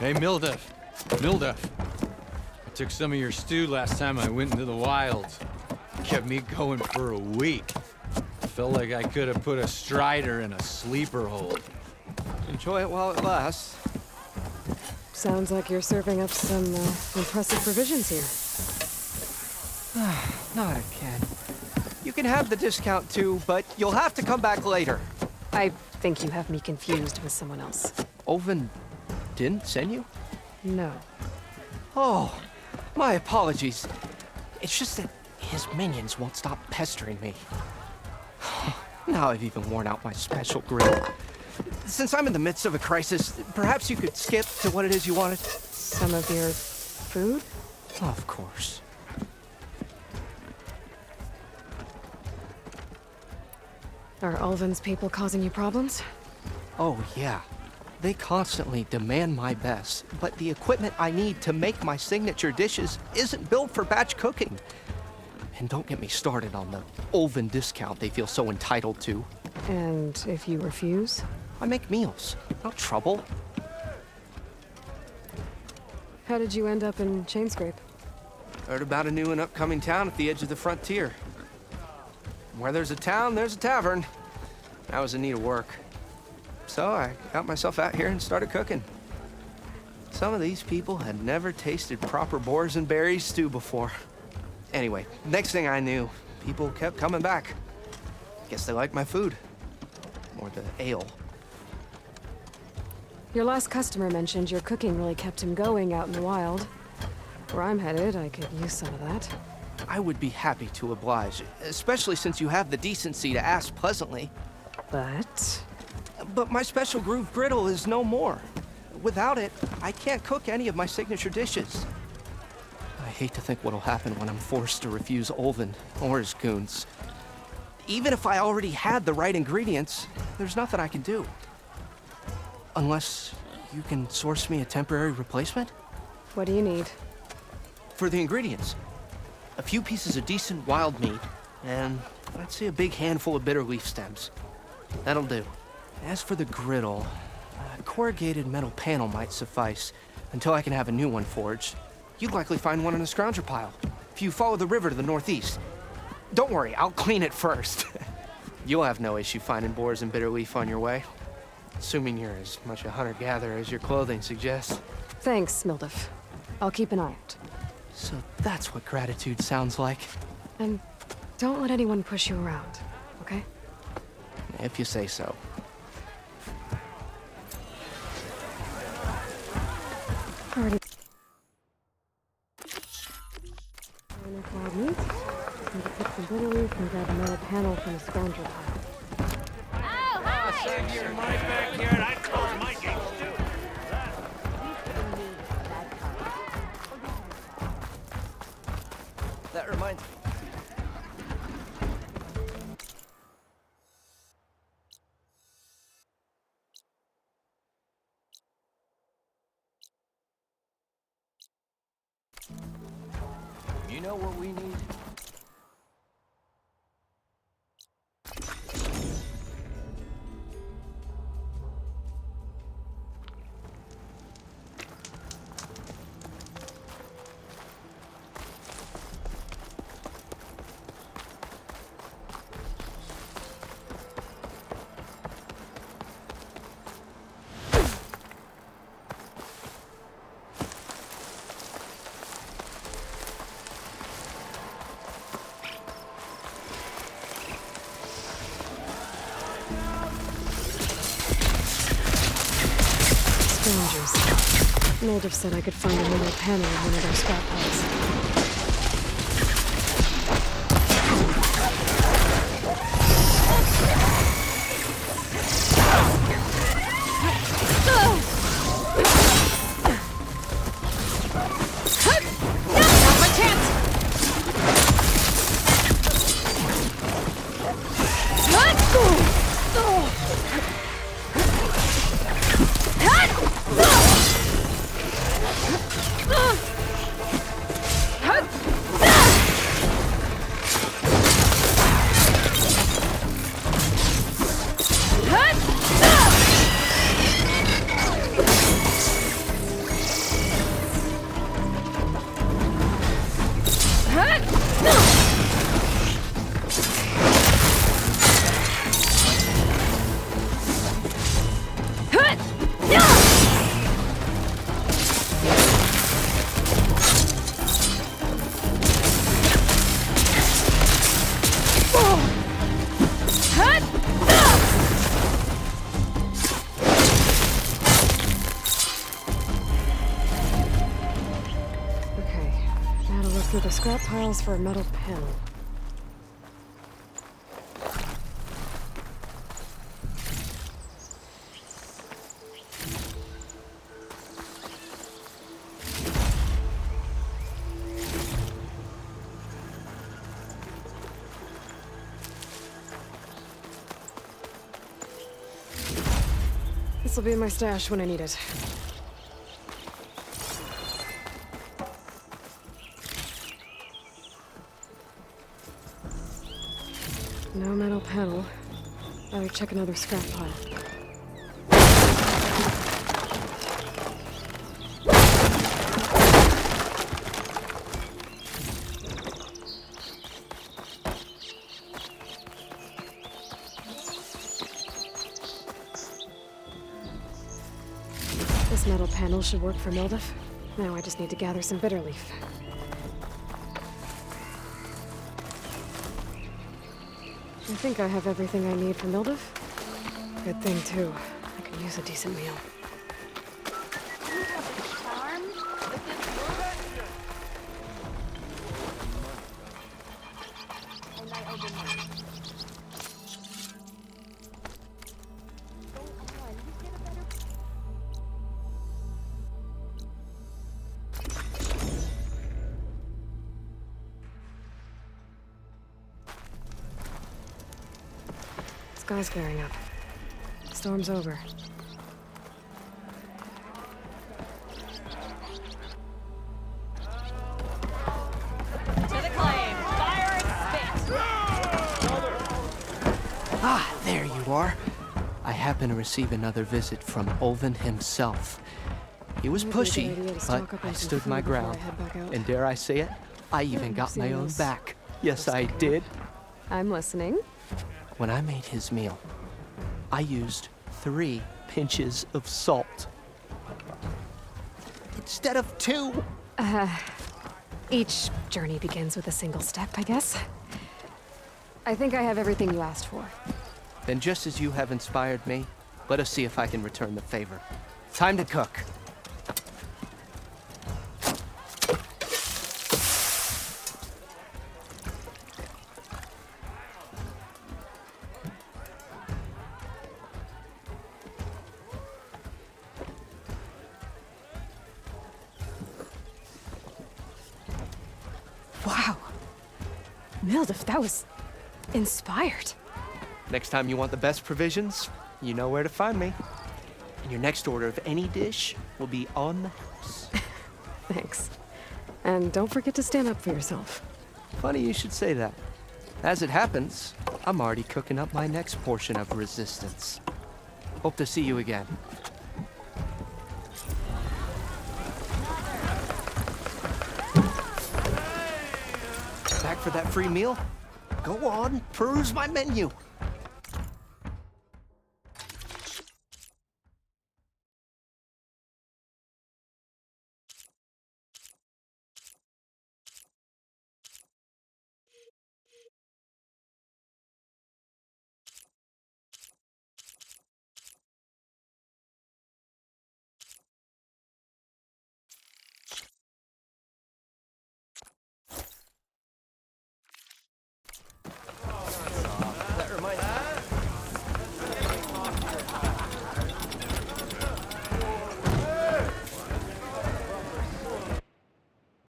Hey, Mildev. Mildev. I took some of your stew last time I went into the wilds. Kept me going for a week. Felt like I could have put a strider in a sleeper hold. Enjoy it while it lasts. Sounds like you're serving up some impressive provisions here. Not again. You can have the discount too, but you'll have to come back later. I think you have me confused with someone else. Oven didn't send you? No. Oh, my apologies. It's just that his minions won't stop pestering me. Now I've even worn out my special grill. Since I'm in the midst of a crisis, perhaps you could skip to what it is you wanted? Some of your food? Of course. Are Ulvin's people causing you problems? Oh, yeah. They constantly demand my best, but the equipment I need to make my signature dishes isn't built for batch cooking. And don't get me started on the Ulvin discount they feel so entitled to. And if you refuse? I make meals, no trouble. How did you end up in Chainscrape? Heard about a new and upcoming town at the edge of the frontier. Where there's a town, there's a tavern. I was in need of work. So I got myself out here and started cooking. Some of these people had never tasted proper boars and berries stew before. Anyway, next thing I knew, people kept coming back. Guess they liked my food. Or the ale. Your last customer mentioned your cooking really kept him going out in the wild. Where I'm headed, I could use some of that. I would be happy to oblige, especially since you have the decency to ask pleasantly. But my special groove griddle is no more. Without it, I can't cook any of my signature dishes. I hate to think what'll happen when I'm forced to refuse Ulvin or his goons. Even if I already had the right ingredients, there's nothing I can do. Unless you can source me a temporary replacement? What do you need? For the ingredients, a few pieces of decent wild meat, and I'd say a big handful of bitter leaf stems. That'll do. As for the griddle, a corrugated metal panel might suffice until I can have a new one forged. You'd likely find one in a scrounger pile if you follow the river to the northeast. Don't worry, I'll clean it first. You'll have no issue finding boars and bitter leaf on your way. Assuming you're as much a hunter-gatherer as your clothing suggests. Thanks, Mildev. I'll keep an eye out. So that's what gratitude sounds like. And don't let anyone push you around, okay? If you say so. Already. Enough wild meat. Need to pick some bitter leaf and grab another panel from the scrounger pile. Save your money back here, and I close my gates too. That reminds me. You know what we need? Strangers. Mildev said I could find another panel in one of their scrap piles. scrap piles for a metal panel. This'll be in my stash when I need it. No metal panel. Better check another scrap pile. This metal panel should work for Mildef. Now I just need to gather some bitter leaf. I think I have everything I need for Mildef. Good thing, too. I could use a decent meal. Sky's clearing up. Storm's over. Ah, there you are. I happen to receive another visit from Olvin himself. He was pushy, but I stood my ground. And dare I say it, I even got my own back. Yes, I did. I'm listening. When I made his meal, I used 3 pinches of salt. Instead of 2. Each journey begins with a single step, I guess. I think I have everything you asked for. Then just as you have inspired me, let us see if I can return the favor. Time to cook. Wow. Mildef, that was inspired. Next time you want the best provisions, you know where to find me. And your next order of any dish will be on the house. Thanks. And don't forget to stand up for yourself. Funny you should say that. As it happens, I'm already cooking up my next portion of resistance. Hope to see you again. Back for that free meal? Go on, peruse my menu.